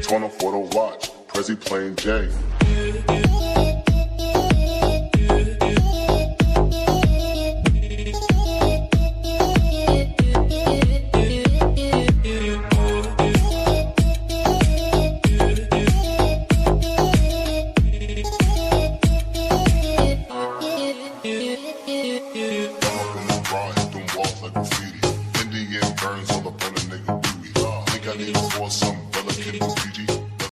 Torn off for the watch, Prezi plain Jane. Them walls like a